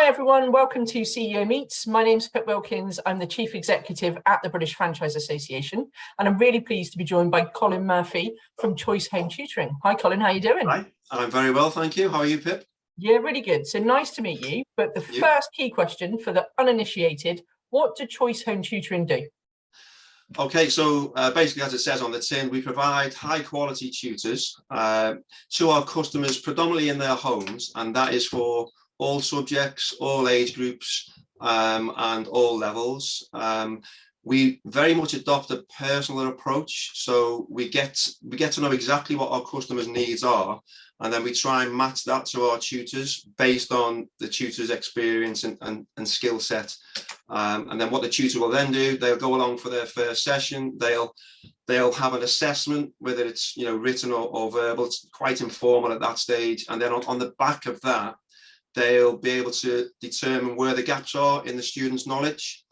Hi everyone, welcome to CEO Meets. My name's Pip Wilkins. I'm the Chief Executive at the British Franchise Association, and I'm really pleased to be joined by Colin Murphy from Choice Home Tutoring. Hi Colin, how are you doing? Hi, I'm very well, thank you. How are you, Pip? Yeah, really good. So nice to meet you. But the first key question for the uninitiated, what do Choice Home Tutoring do? Okay, so basically, as it says on the tin, we provide high quality tutors to our customers, predominantly in their homes, and that is for all subjects, all age groups, and all levels. We very much adopt a personal approach, so we get to know exactly what our customers' needs are, and then we try and match that to our tutors based on the tutor's experience and skill set. And then what the tutor will then do, they'll go along for their first session. They'll have an assessment, whether it's written or verbal. It's quite informal at that stage, and then on the back of that, they'll be able to determine where the gaps are in the student's knowledge.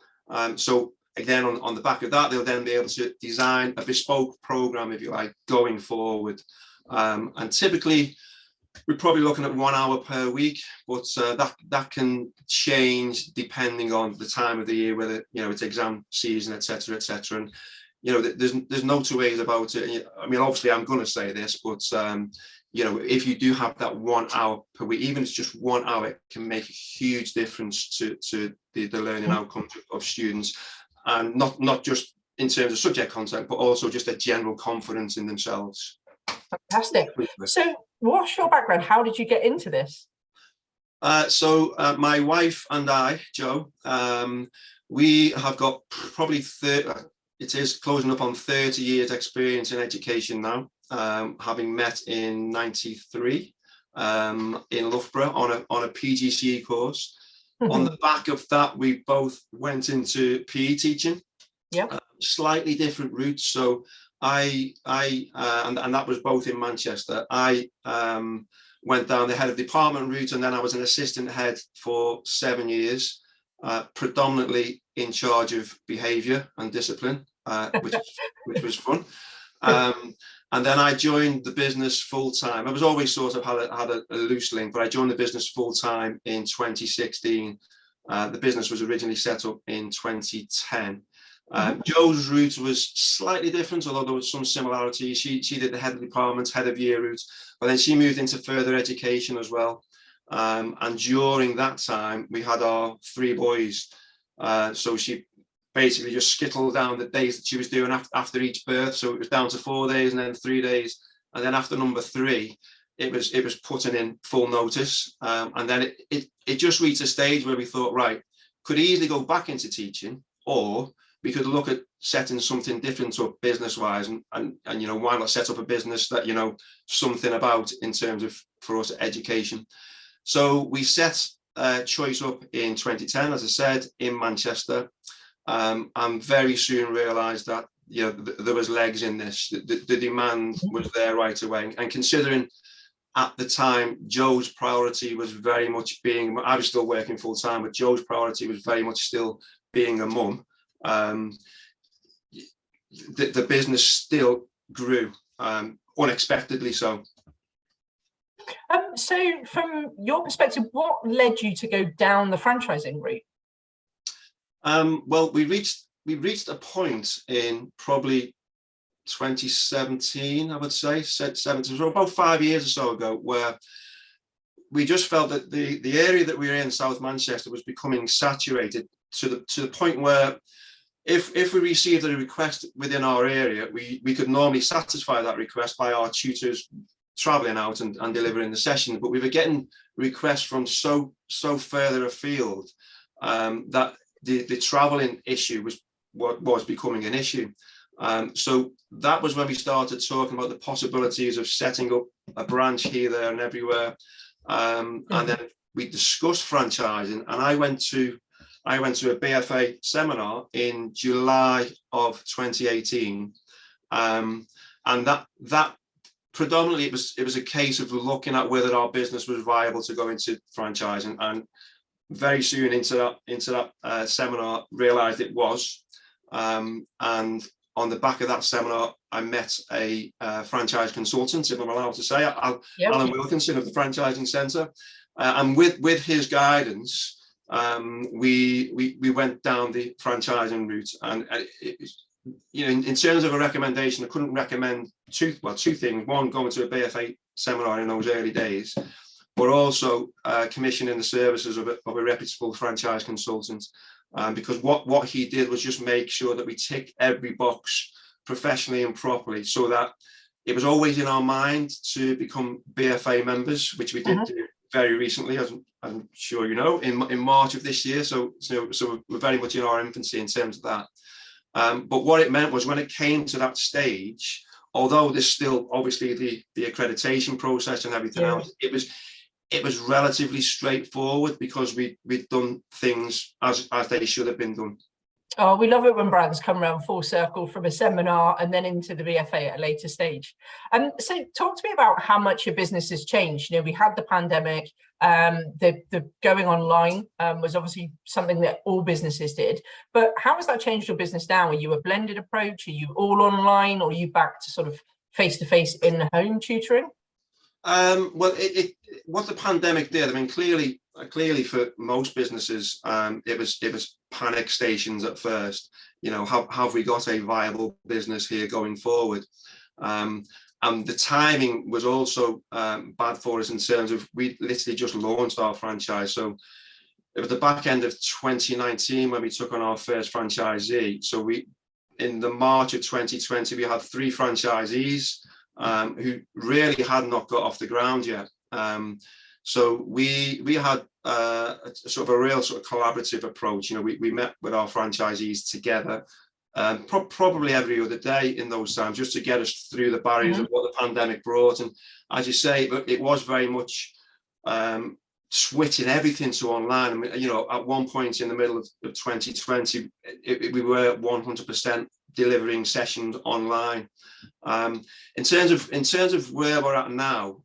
So again, on the back of that, they'll then be able to design a bespoke program, if you like, going forward. And typically, we're probably looking at 1 hour per week, but that can change depending on the time of the year, whether it's exam season, etc., etc. And there's no two ways about it. I mean, obviously, I'm going to say this, but if you do have that 1 hour per week, even if it's just 1 hour, it can make a huge difference to the learning outcomes of students, and not just in terms of subject content, but also just a general confidence in themselves. Fantastic. So what's your background? How did you get into this? So my wife and I, Jo, we have got probably it is closing up on 30 years experience in education now, having met in '93 in Loughborough on a PGCE course. On the back of that, we both went into PE teaching. Yeah. Slightly different routes. So and that was both in Manchester. I went down the head of department route, and then I was an assistant head for 7 years, predominantly in charge of behaviour and discipline, which was fun. And then I joined the business full time. I was always sort of had a loose link, but I joined the business full time in 2016. The business was originally set up in 2010. Jo's route was slightly different, although there was some similarities. She did the head of department, head of year route, but then she moved into further education as well. And during that time, we had our 3 boys. So she basically just skittled down the days that she was doing after each birth. So it was down to 4 days and then 3 days. And then after number 3, it was putting in full notice. And then it just reached a stage where we thought, right, could easily go back into teaching, or we could look at setting something different up business-wise, and why not set up a business that something about in terms of, for us, education. So we set Choice up in 2010, as I said, in Manchester, and very soon realised that there was legs in this. The demand was there right away, and considering at the time Jo's priority was very much being, I was still working full time, but Jo's priority was very much still being a mum. The business still grew, unexpectedly so. So from your perspective, what led you to go down the franchising route? Well, we reached a point in probably 2017, I would say, so about 5 years or so ago, where we just felt that the area that we were in, South Manchester, was becoming saturated to the point where if we received a request within our area, we could normally satisfy that request by our tutors traveling out and delivering the session. But we were getting requests from so further afield that the traveling issue was becoming an issue. So that was when we started talking about the possibilities of setting up a branch here, there, and everywhere. And then we discussed franchising, and I went to a BFA seminar in July of 2018, and that predominantly it was a case of looking at whether our business was viable to go into franchising, and very soon into that seminar realised it was, and on the back of that seminar I met a franchise consultant, if I'm allowed to say, Alan Wilkins of the Franchising Centre, and with his guidance we went down the franchising route, and you know, in terms of a recommendation, I couldn't recommend two things. One, going to a BFA seminar in those early days, but also commissioning the services of a reputable franchise consultant, because what he did was just make sure that we tick every box professionally and properly, so that it was always in our mind to become BFA members, which we did do very recently, as I'm sure you know, in March of this year. So we're very much in our infancy in terms of that. But what it meant was, when it came to that stage, although there's still obviously the accreditation process and everything else, it was relatively straightforward, because we'd done things as they should have been done. Oh, we love it when brands come around full circle from a seminar and then into the BFA at a later stage. So talk to me about how much your business has changed. You know, we had the pandemic, the going online was obviously something that all businesses did, but how has that changed your business now? Are you a blended approach? Are you all online, or are you back to sort of face-to-face in-home tutoring? Well, what the pandemic did, I mean, clearly for most businesses, it was panic stations at first. You know, have we got a viable business here going forward? And the timing was also bad for us, in terms of, we literally just launched our franchise. So it was the back end of 2019 when we took on our first franchisee. So in the March of 2020, we had 3 franchisees who really had not got off the ground yet. So we had a sort of a real sort of collaborative approach. You know, we met with our franchisees together, probably every other day in those times, just to get us through the barriers of what the pandemic brought. And as you say, it was very much switching everything to online. I mean, you know, at one point in the middle of 2020, we were 100% delivering sessions online. In terms of where we're at now,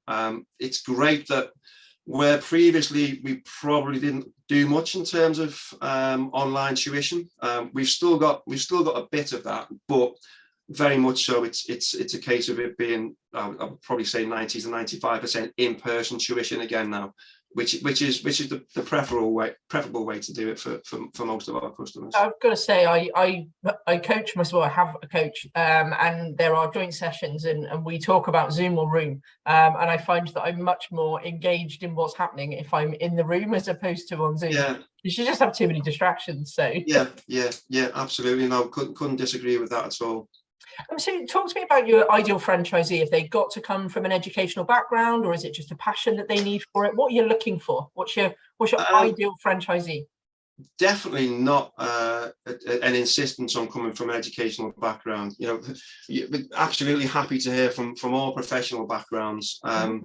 it's great that where previously we probably didn't do much in terms of online tuition, we've still got a bit of that, but very much so it's a case of it being, I would probably say 90 to 95% in-person tuition again now, which is the preferable way to do it for most of our customers. I've got to say, I coach myself. I have a coach, and there are joint sessions, and we talk about Zoom or Room, and I find that I'm much more engaged in what's happening if I'm in the room as opposed to on Zoom. Yeah, you should just have too many distractions. So yeah, absolutely. No, couldn't disagree with that at all. So talk to me about your ideal franchisee. Have they got to come from an educational background, or is it just a passion that they need for it? What are you looking for? What's your ideal franchisee? Definitely not an insistence on coming from an educational background. You know, absolutely happy to hear from all professional backgrounds. The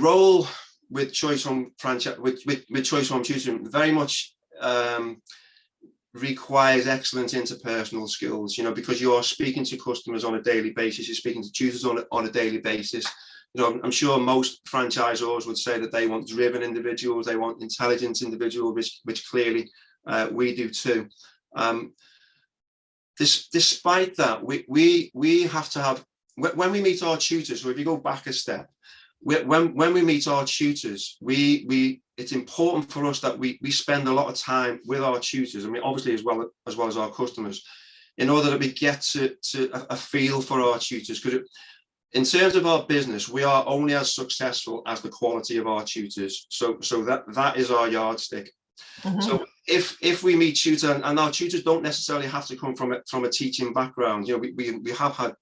role with Choice Home franchise with Choice Home Tutoring very much requires excellent interpersonal skills, you know, because you are speaking to customers on a daily basis, you're speaking to tutors on a daily basis. You know, I'm sure most franchisors would say that they want driven individuals, they want intelligent individuals, which clearly we do too. Despite that, we have to have, when we meet our tutors, so if you go back a step, when we meet our tutors, it's important for us that we spend a lot of time with our tutors. I mean, obviously as well as our customers, in order that we get to a feel for our tutors. Because in terms of our business, we are only as successful as the quality of our tutors. So that is our yardstick. So if we meet tutors, and our tutors don't necessarily have to come from a teaching background. You know, we have had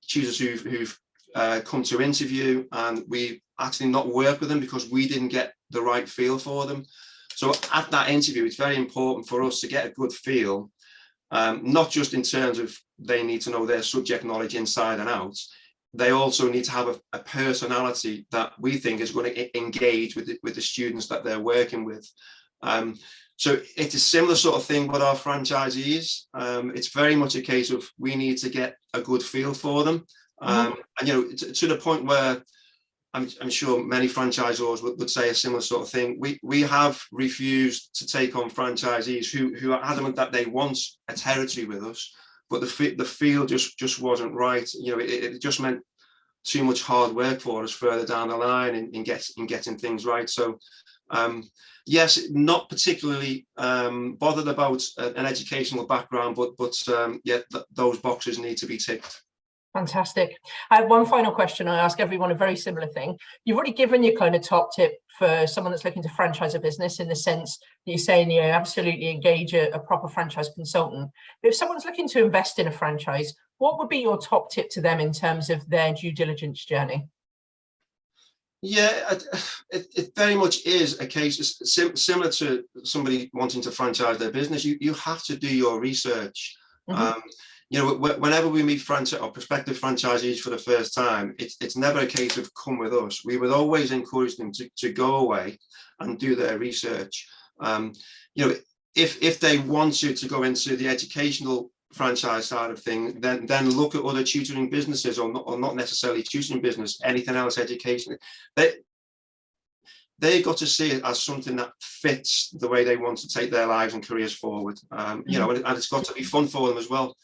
tutors who've come to interview, and we actually not work with them because we didn't get the right feel for them. So at that interview, it's very important for us to get a good feel, not just in terms of they need to know their subject knowledge inside and out. They also need to have a personality that we think is going to engage with the students that they're working with. So it's a similar sort of thing with our franchisees. It's very much a case of we need to get a good feel for them. And you know, to the point where I'm sure many franchisors would say a similar sort of thing. We have refused to take on franchisees who are adamant that they want a territory with us, but the feel just wasn't right. You know, it just meant too much hard work for us further down the line in getting things right. So yes, not particularly bothered about an educational background, but yeah, those boxes need to be ticked. Fantastic. I have one final question. I ask everyone a very similar thing. You've already given your kind of top tip for someone that's looking to franchise a business, in the sense that you're saying, you know, absolutely engage a proper franchise consultant. But if someone's looking to invest in a franchise, what would be your top tip to them in terms of their due diligence journey? Yeah, it very much is a case similar to somebody wanting to franchise their business. You have to do your research. Mm-hmm. You know, whenever we meet franchise or prospective franchisees for the first time, it's never a case of come with us. We would always encourage them to go away and do their research. You know, if they want you to go into the educational franchise side of things, then look at other tutoring businesses, or not necessarily tutoring business, anything else education. They've got to see it as something that fits the way they want to take their lives and careers forward. You know, and it's got to be fun for them as well.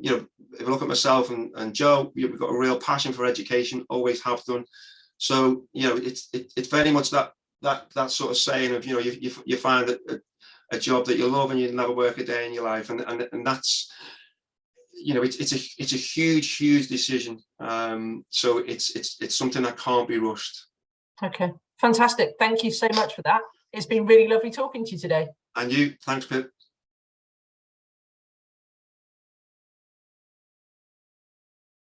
You know, if I look at myself and Joe, we've got a real passion for education, always have done. So, you know, it's very much that sort of saying of, you know, you find a job that you love and you never work a day in your life, and that's, you know, it's a huge decision. So it's something that can't be rushed. Okay, fantastic. Thank you so much for that. It's been really lovely talking to you today. And you, thanks, Pip.